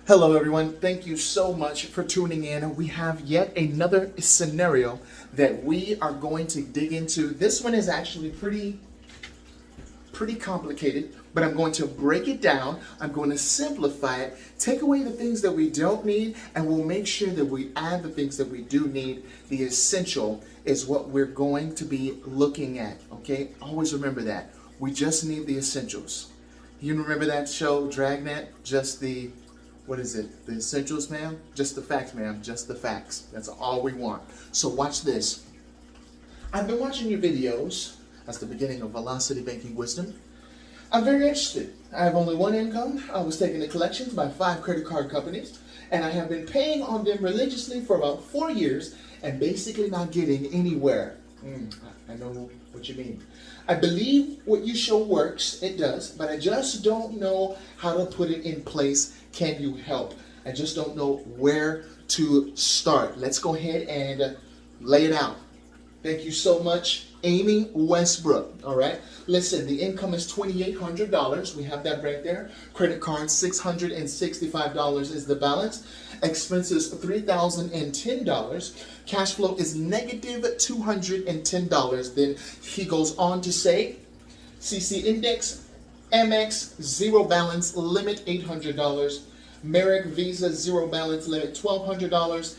Hello everyone, thank you so much for tuning in. We have yet another scenario that we are going to dig into. This one is actually pretty complicated, but I'm going to break it down. I'm going to simplify it, take away the things that we don't need, and we'll make sure that we add the things that we do need. The essential is what we're going to be looking at, okay? Always remember that. We just need the essentials. You remember that show, Dragnet? Just the, what is it? The essentials, ma'am? Just the facts, ma'am. Just the facts. That's all we want. So watch this. I've been watching your videos. That's the beginning of Velocity Banking Wisdom. I'm very interested. I have only one income. I was taking the collections by 5 credit card companies, and I have been paying on them religiously for about 4 years and basically not getting anywhere. I know what you mean. I believe what you show works. It does, but I just don't know how to put it in place. Can you help? I just don't know where to start. Let's go ahead and lay it out. Thank you so much, Amy Westbrook. All right. Listen, the income is $2,800. We have that right there. Credit card, $665 is the balance. Expenses, $3,010. Cash flow is negative $210. Then he goes on to say, CC Index, Amex, zero balance, limit $800. Merrick Visa, zero balance, limit $1,200.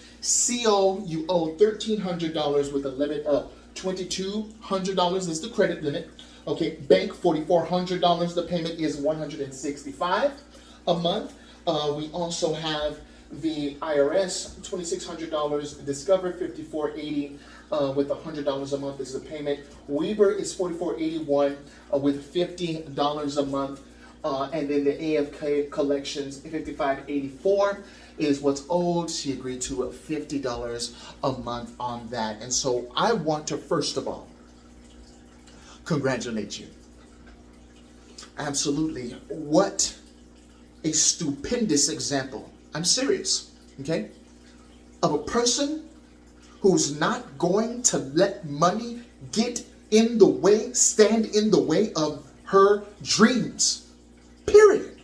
CO, you owe $1,300 with a limit of $2,200 is the credit limit. Okay, bank, $4,400. The payment is $165 a month. We also have the IRS, $2,600. Discover, $5,480 with $100 a month is the payment. Weber is $4,481 with $15 a month. And then the AFK collections, $5,584 is what's owed. She agreed to $50 a month on that. And so I want to, first of all, congratulate you. Absolutely. What a stupendous example. I'm serious, okay? Of a person who's not going to let money get in the way, stand in the way of her dreams. Period.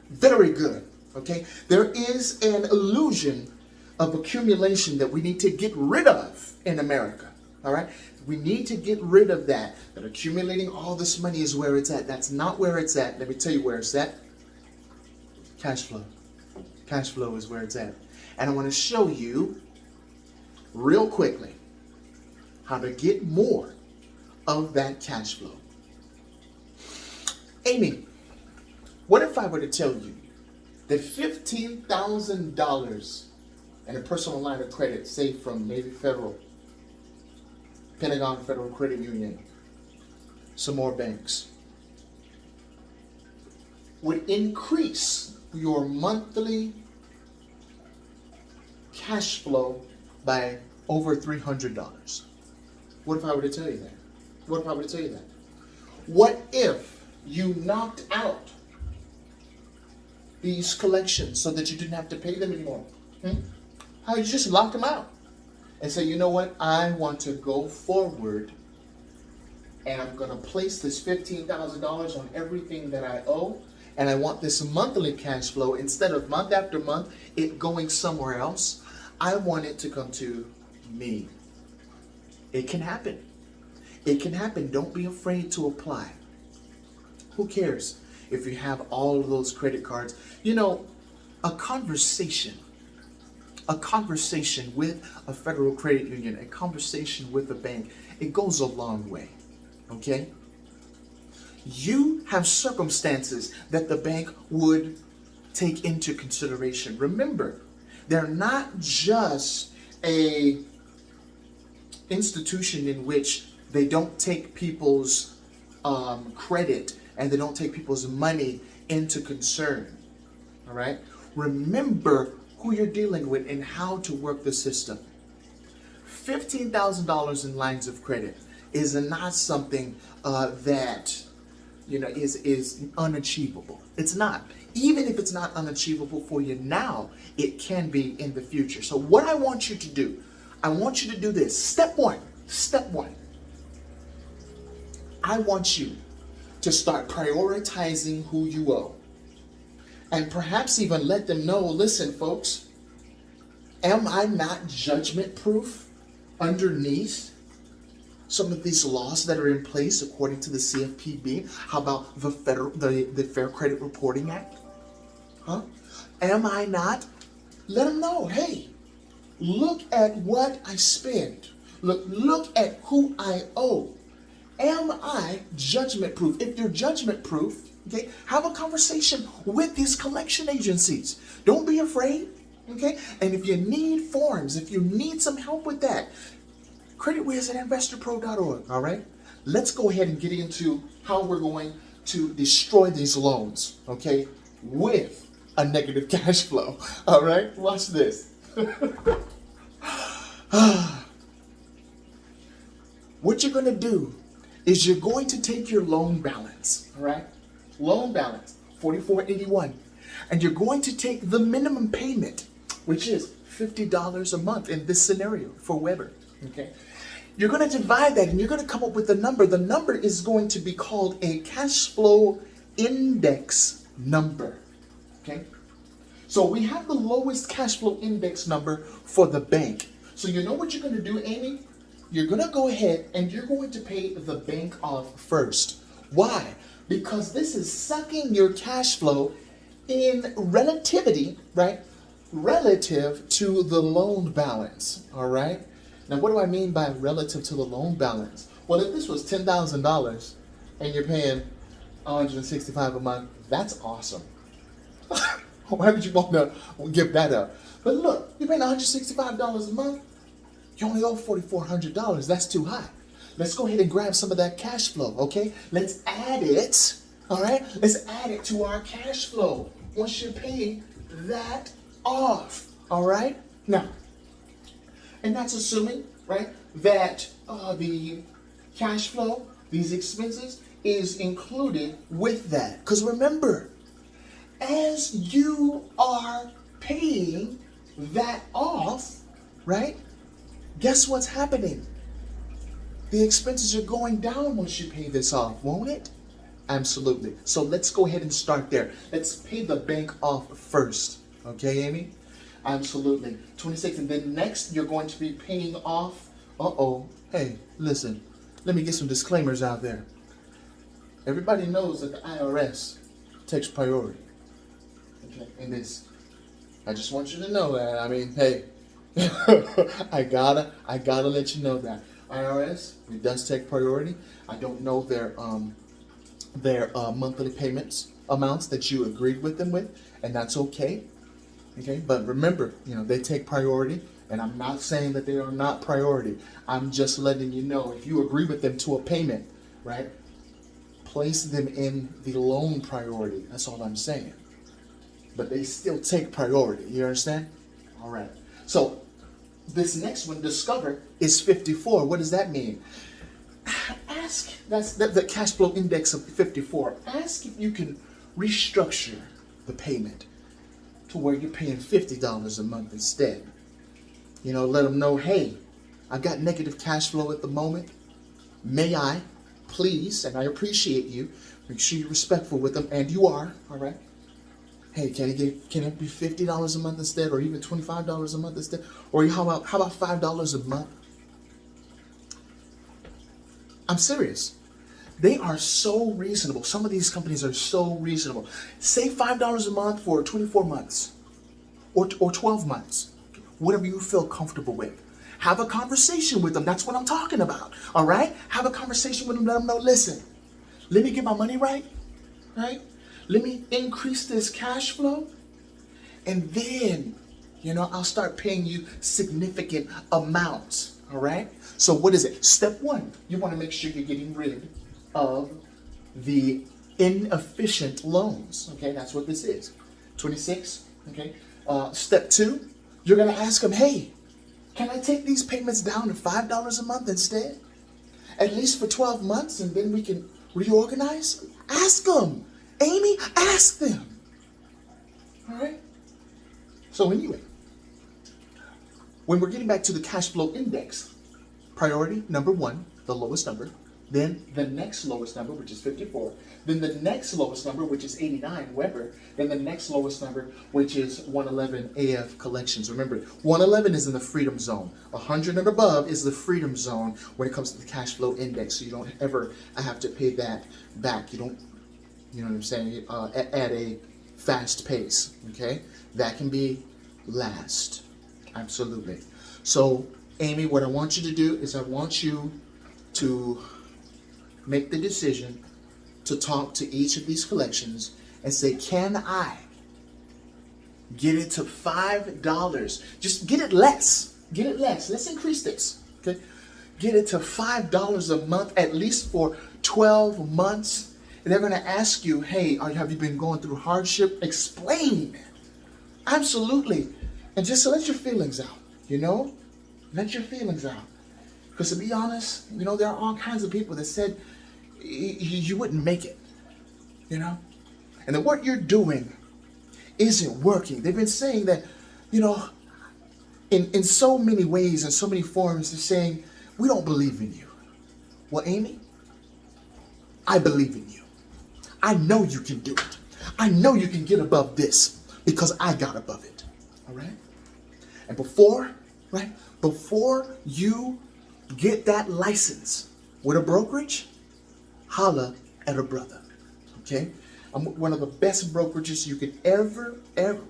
Very good. Okay. There is an illusion of accumulation that we need to get rid of in America. All right. We need to get rid of that. That accumulating all this money is where it's at. That's not where it's at. Let me tell you where it's at. Cash flow. Cash flow is where it's at. And I want to show you real quickly how to get more of that cash flow. Amy, what if I were to tell you that $15,000 in a personal line of credit, say from Navy Federal, Pentagon Federal Credit Union, some more banks, would increase your monthly cash flow by over $300? What if I were to tell you that? What if I were to tell you that? What if you knocked out these collections so that you didn't have to pay them anymore? How you just lock them out and say, you know what, I want to go forward and I'm going to place this $15,000 on everything that I owe, and I want this monthly cash flow, instead of month after month it going somewhere else, I want it to come to me. It can happen. It can happen. Don't be afraid to apply. Who cares if you have all of those credit cards? You know, a conversation with a federal credit union, a conversation with a bank, it goes a long way, okay? You have circumstances that the bank would take into consideration. Remember, they're not just a institution in which they don't take people's credit and they don't take people's money into concern. All right? Remember who you're dealing with and how to work the system. $15,000 in lines of credit is not something that is unachievable. It's not. Even if it's not unachievable for you now, it can be in the future. So what I want you to do, I want you to do this. Step one. I want you to start prioritizing who you owe. And perhaps even let them know, listen, folks, am I not judgment proof underneath some of these laws that are in place according to the CFPB? How about the Fair Credit Reporting Act? Huh? Am I not? Let them know, hey, look at what I spend. Look at who I owe. Am I judgment proof? If you're judgment proof, okay, have a conversation with these collection agencies. Don't be afraid, okay? And if you need forms, if you need some help with that, creditwiz at investorpro.org, all right? Let's go ahead and get into how we're going to destroy these loans, okay, with a negative cash flow, all right? Watch this. What you're going to do is you're going to take your loan balance, all right? Loan balance, $44.81. And you're going to take the minimum payment, which is $50 a month in this scenario for Weber, okay? You're going to divide that and you're going to come up with a number. The number is going to be called a cash flow index number, okay? So we have the lowest cash flow index number for the bank. So you know what you're going to do, Amy? You're going to go ahead and you're going to pay the bank off first. Why? Because this is sucking your cash flow in relativity, right? Relative to the loan balance, all right? Now, what do I mean by relative to the loan balance? Well, if this was $10,000 and you're paying $165 a month, that's awesome. Why would you want to give that up? But look, you're paying $165 a month. You only owe $4,400. That's too high. Let's go ahead and grab some of that cash flow, okay? Let's add it, all right? Let's add it to our cash flow once you're paying that off, all right? Now, and that's assuming, right, that the cash flow, these expenses, is included with that. Because remember, as you are paying that off, right, guess what's happening? The expenses are going down once you pay this off, won't it? Absolutely. So let's go ahead and start there. Let's pay the bank off first. Okay, Amy? Absolutely. 26, and then next you're going to be paying off. Hey, listen. Let me get some disclaimers out there. Everybody knows that the IRS takes priority. Okay, in this. I just want you to know that. I mean, hey, I gotta let you know that IRS, it does take priority. I don't know their monthly payments amounts that you agreed with them with, and that's okay. Okay, but remember, they take priority, and I'm not saying that they are not priority. I'm just letting you know, if you agree with them to a payment, right, place them in the loan priority. That's all I'm saying. But they still take priority. You understand? All right. So this next one, discover, is 54. What does that mean? Ask, that's the cash flow index of 54. Ask if you can restructure the payment to where you're paying $50 a month instead. Let them know, hey, I've got negative cash flow at the moment. May I, please, and I appreciate you, make sure you're respectful with them, and you are, all right? Hey, can it be $50 a month instead, or even $25 a month instead? Or how about $5 a month? I'm serious. They are so reasonable. Some of these companies are so reasonable. Say $5 a month for 24 months or 12 months, whatever you feel comfortable with. Have a conversation with them. That's what I'm talking about. All right? Have a conversation with them. Let them know, listen, let me get my money right. Let me increase this cash flow. And then, I'll start paying you significant amounts. All right? So what is it? Step one, you want to make sure you're getting rid of the inefficient loans. Okay, that's what this is. 26, okay. Step two, you're going to ask them, hey, can I take these payments down to $5 a month instead? At least for 12 months, and then we can reorganize? Ask them. Amy, ask them. All right? So anyway, when we're getting back to the cash flow index, priority number one, the lowest number, then the next lowest number, which is 54, then the next lowest number, which is 89, Weber, then the next lowest number, which is 111, AF Collections. Remember, 111 is in the freedom zone. 100 and above is the freedom zone when it comes to the cash flow index, so you don't ever have to pay that back. You don't, you know what I'm saying, at a fast pace, okay? That can be last, absolutely. So, Amy, what I want you to do is I want you to make the decision to talk to each of these collections and say, can I get it to $5? Just get it less. Get it less. Let's increase this. Okay? Get it to $5 a month, at least for 12 months. And they're going to ask you, hey, have you been going through hardship? Explain. Absolutely. And just let your feelings out, you know? Let your feelings out. Because to be honest, you know, there are all kinds of people that said you wouldn't make it, you know? And that what you're doing isn't working. They've been saying that, you know, in so many ways and so many forms, they're saying, we don't believe in you. Well, Amy, I believe in you. I know you can do it. I know you can get above this because I got above it, all right? And before you get that license with a brokerage, holla at a brother, okay? I'm one of the best brokerages you could ever,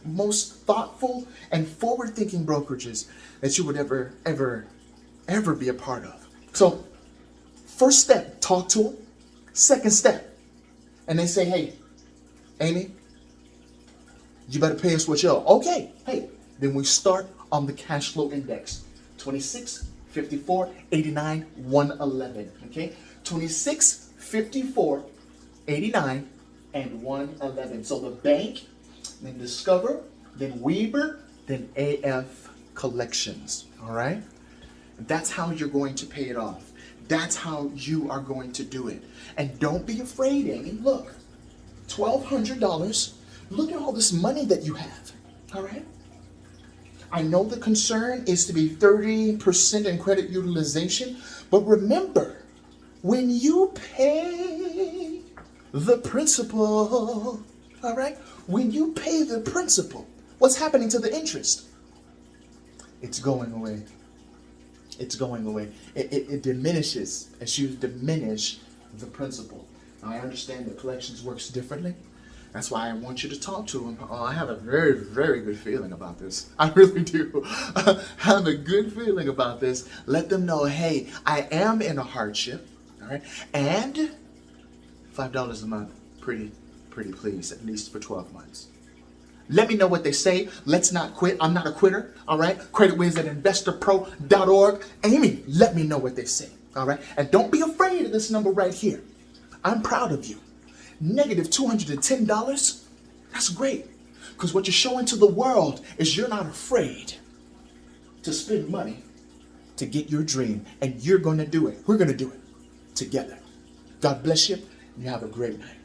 most thoughtful and forward-thinking brokerages that you would ever be a part of. So, first step, talk to them. Second step, and they say, hey, Amy, you better pay us what you owe. Okay, hey, then we start on the cash flow index, 26, 54, 89, 111, okay? 26, 54, 89, and 111. So the bank, then Discover, then Weber, then AF Collections, all right? That's how you're going to pay it off. That's how you are going to do it. And don't be afraid, Amy. Look, $1,200. Look at all this money that you have, all right? I know the concern is to be 30% in credit utilization, but remember, when you pay the principal, all right? When you pay the principal, what's happening to the interest? It's going away. It's going away. It diminishes as you diminish the principal. Now, I understand that collections works differently. That's why I want you to talk to them. Oh, I have a very, very good feeling about this. I really do. I have a good feeling about this. Let them know, hey, I am in a hardship, all right? And $5 a month, pretty please, at least for 12 months. Let me know what they say. Let's not quit. I'm not a quitter, all right? CreditWiz@investorpro.org. Amy, let me know what they say, all right? And don't be afraid of this number right here. I'm proud of you. Negative $210, that's great. Because what you're showing to the world is you're not afraid to spend money to get your dream. And you're going to do it. We're going to do it together. God bless you, and you have a great night.